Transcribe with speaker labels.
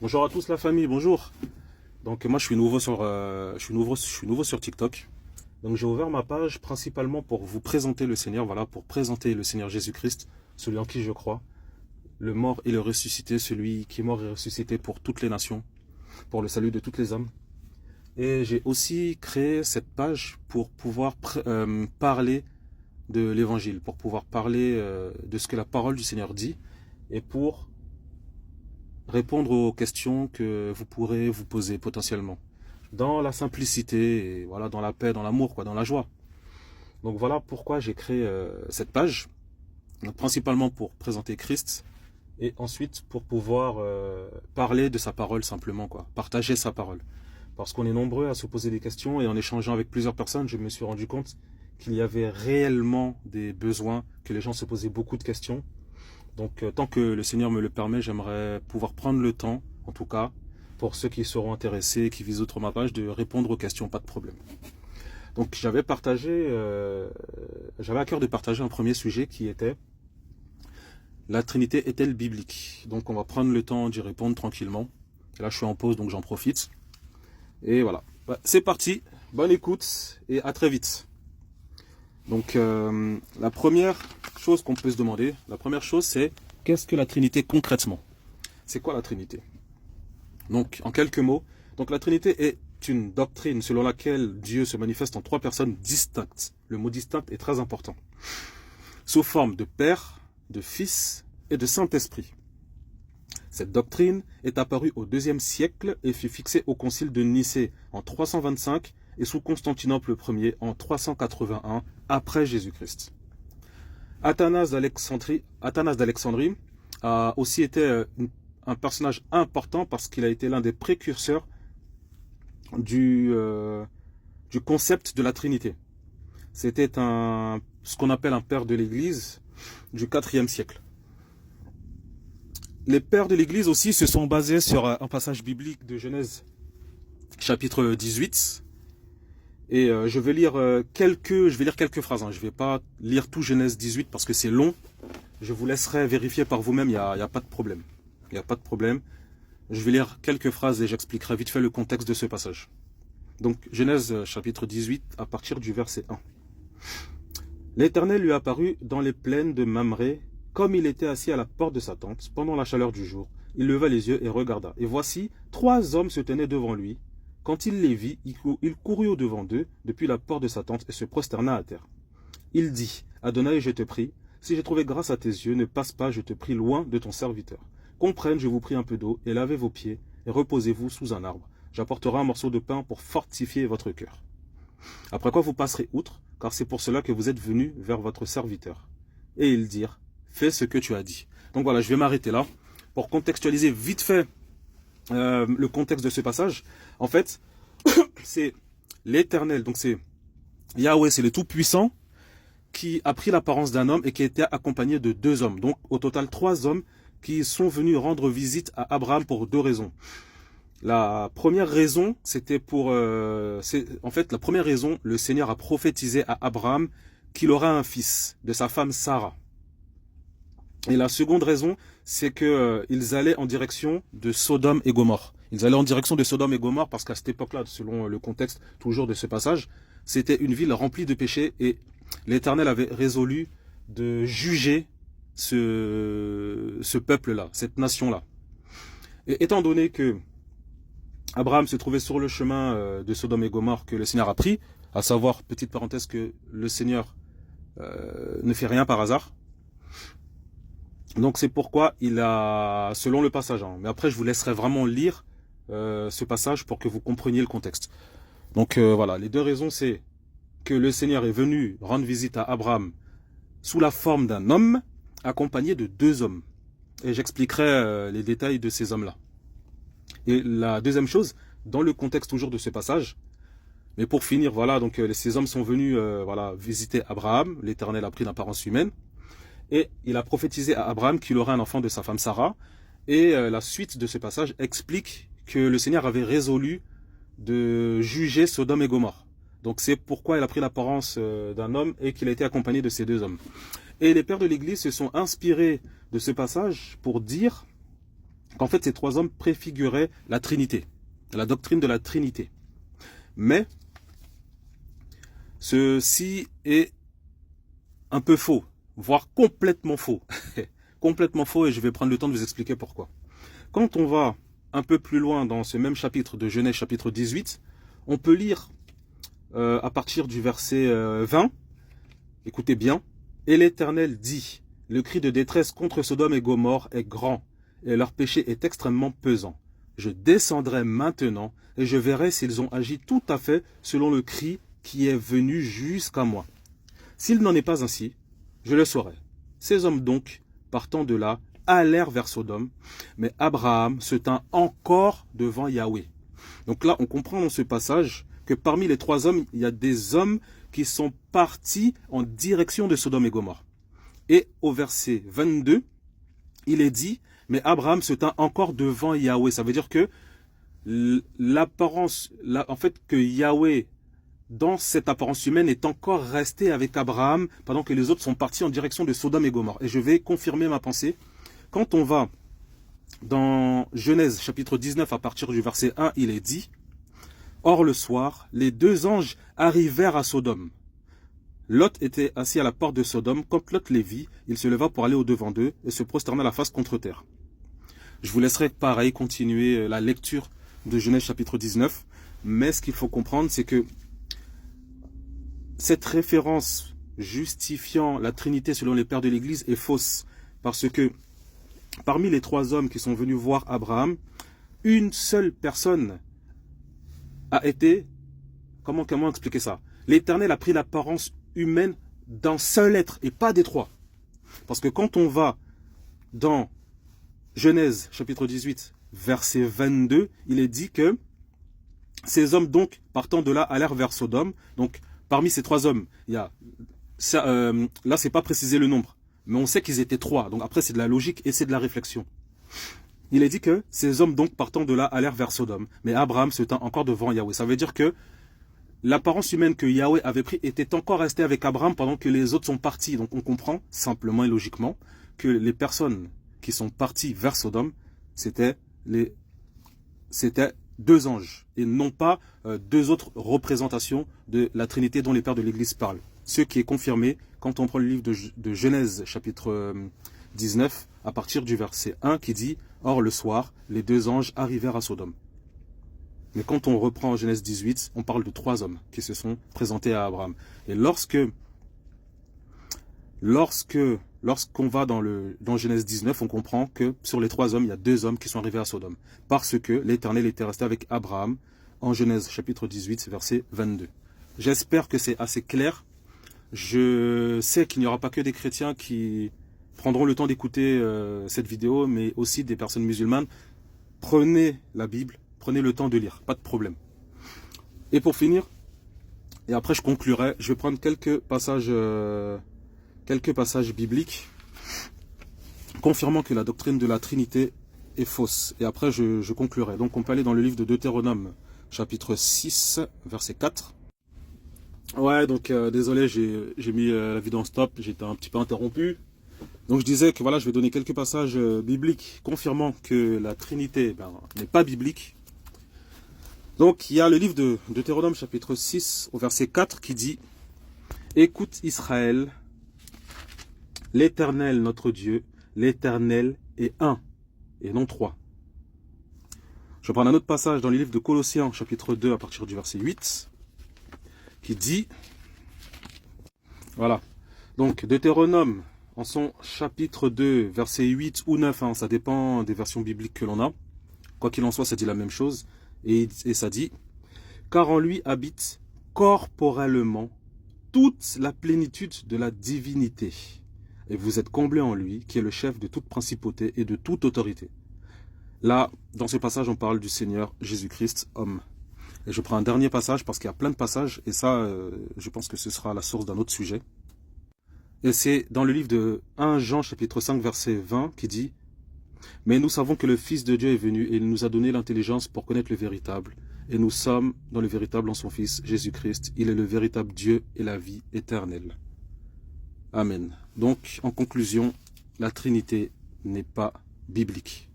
Speaker 1: Bonjour à tous la famille, bonjour. Donc moi je suis nouveau sur, je suis nouveau sur TikTok. Donc j'ai ouvert ma page principalement pour vous présenter le Seigneur, voilà, pour présenter le Seigneur Jésus-Christ, celui en qui je crois, le mort et le ressuscité, celui qui est mort et ressuscité pour toutes les nations, pour le salut de toutes les âmes. Et j'ai aussi créé cette page pour pouvoir parler de l'évangile, pour pouvoir parler de ce que la parole du Seigneur dit et pour répondre aux questions que vous pourrez vous poser potentiellement. Dans la simplicité, et voilà, dans la paix, dans l'amour, quoi, dans la joie. Donc voilà pourquoi j'ai créé cette page. Donc, principalement pour présenter Christ et ensuite pour pouvoir parler de sa parole simplement, quoi, partager sa parole. Parce qu'on est nombreux à se poser des questions et en échangeant avec plusieurs personnes, je me suis rendu compte qu'il y avait réellement des besoins, que les gens se posaient beaucoup de questions. Donc tant que le Seigneur me le permet, j'aimerais pouvoir prendre le temps, en tout cas, pour ceux qui seront intéressés, qui visitent ma page, de répondre aux questions, pas de problème. Donc j'avais à cœur de partager un premier sujet qui était la Trinité est-elle biblique? Donc on va prendre le temps d'y répondre tranquillement. Et là je suis en pause donc j'en profite. Et voilà, c'est parti, bonne écoute et à très vite. Donc la première chose qu'on peut se demander, la première chose c'est qu'est-ce que la Trinité concrètement? C'est quoi la Trinité? Donc en quelques mots, donc la Trinité est une doctrine selon laquelle Dieu se manifeste en trois personnes distinctes. Le mot distinct est très important. Sous forme de Père, de Fils et de Saint-Esprit. Cette doctrine est apparue au IIe siècle et fut fixée au concile de Nicée en 325 et sous Constantinople Ier en 381 après Jésus-Christ. Athanase d'Alexandrie a aussi été un personnage important parce qu'il a été l'un des précurseurs du concept de la Trinité. C'était ce qu'on appelle un père de l'Église du IVe siècle. Les pères de l'Église aussi se sont basés sur un passage biblique de Genèse chapitre 18. Et je vais lire quelques phrases. Je ne vais pas lire tout Genèse 18 parce que c'est long. Je vous laisserai vérifier par vous-même, il n'y a pas de problème. Il n'y a pas de problème. Je vais lire quelques phrases et j'expliquerai vite fait le contexte de ce passage. Donc Genèse chapitre 18 à partir du verset 1. L'Éternel lui apparut dans les plaines de Mamré, comme il était assis à la porte de sa tente, pendant la chaleur du jour. Il leva les yeux et regarda. Et voici, 3 hommes se tenaient devant lui. Quand il les vit, il courut au-devant d'eux, depuis la porte de sa tente, et se prosterna à terre. Il dit, Adonai, je te prie, si j'ai trouvé grâce à tes yeux, ne passe pas, je te prie, loin de ton serviteur. Qu'on prenne, je vous prie, un peu d'eau, et lavez vos pieds, et reposez-vous sous un arbre. J'apporterai un morceau de pain pour fortifier votre cœur. Après quoi vous passerez outre, car c'est pour cela que vous êtes venus vers votre serviteur. Et ils dirent, fais ce que tu as dit. Donc voilà, je vais m'arrêter là, pour contextualiser vite fait le contexte de ce passage. En fait, c'est l'Éternel, donc c'est Yahweh, c'est le Tout-Puissant, qui a pris l'apparence d'un homme et qui était accompagné de 2 hommes. Donc au total 3 hommes qui sont venus rendre visite à Abraham pour 2 raisons. La première raison, c'était la première raison, le Seigneur a prophétisé à Abraham qu'il aura un fils de sa femme Sarah. Et la seconde raison, c'est qu'ils allaient en direction de Sodome et Gomorrhe. Ils allaient en direction de Sodome et Gomorrhe parce qu'à cette époque-là, selon le contexte toujours de ce passage, c'était une ville remplie de péchés et l'Éternel avait résolu de juger ce peuple-là, cette nation-là. Et étant donné que Abraham se trouvait sur le chemin de Sodome et Gomorrhe que le Seigneur a pris, à savoir, petite parenthèse, que le Seigneur ne fait rien par hasard. Donc c'est pourquoi il a, selon le passage, mais après je vous laisserai vraiment lire ce passage pour que vous compreniez le contexte. Donc voilà, les 2 raisons, c'est que le Seigneur est venu rendre visite à Abraham sous la forme d'un homme accompagné de 2 hommes. Et j'expliquerai les détails de ces hommes-là. Et la deuxième chose, dans le contexte toujours de ce passage, mais pour finir, voilà, donc ces hommes sont venus visiter Abraham, l'Éternel a pris l'apparence humaine, et il a prophétisé à Abraham qu'il aurait un enfant de sa femme Sarah, et la suite de ce passage explique que le Seigneur avait résolu de juger Sodome et Gomorrhe. Donc c'est pourquoi il a pris l'apparence d'un homme et qu'il a été accompagné de ces 2 hommes. Et les pères de l'Église se sont inspirés de ce passage pour dire qu'en fait ces trois hommes préfiguraient la Trinité, la doctrine de la Trinité. Mais ceci est un peu faux, voire complètement faux. Complètement faux, et je vais prendre le temps de vous expliquer pourquoi. Quand on va un peu plus loin dans ce même chapitre de Genèse, chapitre 18, on peut lire à partir du verset 20, écoutez bien, « Et l'Éternel dit, le cri de détresse contre Sodome et Gomorrhe est grand, et leur péché est extrêmement pesant. Je descendrai maintenant, et je verrai s'ils ont agi tout à fait selon le cri qui est venu jusqu'à moi. S'il n'en est pas ainsi, je le saurai. Ces hommes donc, partant de là, allèrent vers Sodome, mais Abraham se tint encore devant Yahweh. » Donc là, on comprend dans ce passage que parmi les trois hommes, il y a des hommes qui sont partis en direction de Sodome et Gomorrhe. Et au verset 22, il est dit, mais Abraham se tint encore devant Yahweh. Ça veut dire que l'apparence, en fait, que Yahweh, dans cette apparence humaine, est encore resté avec Abraham pendant que les autres sont partis en direction de Sodome et Gomorrhe. Et je vais confirmer ma pensée. Quand on va dans Genèse chapitre 19 à partir du verset 1, il est dit, « Or le soir, les deux anges arrivèrent à Sodome. Lot était assis à la porte de Sodome. Quand Lot les vit, il se leva pour aller au-devant d'eux et se prosterna la face contre terre. » Je vous laisserai pareil continuer la lecture de Genèse chapitre 19. Mais ce qu'il faut comprendre, c'est que cette référence justifiant la Trinité selon les pères de l'Église est fausse. Parce que parmi les trois hommes qui sont venus voir Abraham, une seule personne a été... Comment expliquer ça? L'Éternel a pris l'apparence humaine d'un seul être et pas des trois. Parce que quand on va dans Genèse chapitre 18, verset 22, il est dit que ces hommes donc partant de là allèrent vers Sodome. Donc parmi ces trois hommes, il y a là c'est pas précisé le nombre, mais on sait qu'ils étaient trois. Donc après c'est de la logique et c'est de la réflexion. Il est dit que ces hommes donc partant de là allèrent vers Sodome, mais Abraham se tint encore devant Yahweh. Ça veut dire que l'apparence humaine que Yahweh avait pris était encore restée avec Abraham pendant que les autres sont partis. Donc on comprend simplement et logiquement que les personnes qui sont parties vers Sodome, c'était deux anges et non pas deux autres représentations de la Trinité dont les pères de l'Église parlent. Ce qui est confirmé quand on prend le livre de Genèse chapitre 19 à partir du verset 1 qui dit « Or le soir, les deux anges arrivèrent à Sodome ». Mais quand on reprend Genèse 18, on parle de trois hommes qui se sont présentés à Abraham. Et lorsqu'on va dans Genèse 19, on comprend que sur les trois hommes, il y a deux hommes qui sont arrivés à Sodome. Parce que l'Éternel était resté avec Abraham en Genèse chapitre 18, verset 22. J'espère que c'est assez clair. Je sais qu'il n'y aura pas que des chrétiens qui prendront le temps d'écouter cette vidéo, mais aussi des personnes musulmanes. Prenez la Bible. Prenez le temps de lire, pas de problème. Et pour finir, et après je conclurai, je vais prendre quelques passages bibliques confirmant que la doctrine de la Trinité est fausse. Et après je conclurai. Donc on peut aller dans le livre de Deutéronome, chapitre 6, verset 4. Ouais, donc désolé, j'ai mis la vidéo en stop, j'étais un petit peu interrompu. Donc je disais que voilà, je vais donner quelques passages bibliques confirmant que la Trinité n'est pas biblique. Donc il y a le livre de Deutéronome chapitre 6 au verset 4 qui dit « Écoute Israël, l'Éternel notre Dieu, l'Éternel est un et non trois. » Je vais prendre un autre passage dans le livre de Colossiens chapitre 2 à partir du verset 8 qui dit voilà, donc Deutéronome en son chapitre 2 verset 8 ou 9, ça dépend des versions bibliques que l'on a. Quoi qu'il en soit, ça dit la même chose. Et ça dit, car en lui habite corporellement toute la plénitude de la divinité. Et vous êtes comblés en lui, qui est le chef de toute principauté et de toute autorité. Là, dans ce passage, on parle du Seigneur Jésus-Christ, homme. Et je prends un dernier passage parce qu'il y a plein de passages, et ça, je pense que ce sera la source d'un autre sujet. Et c'est dans le livre de 1 Jean, chapitre 5, verset 20, qui dit « Mais nous savons que le Fils de Dieu est venu et il nous a donné l'intelligence pour connaître le véritable. Et nous sommes dans le véritable en son Fils, Jésus-Christ. Il est le véritable Dieu et la vie éternelle. » Amen. Donc, en conclusion, la Trinité n'est pas biblique.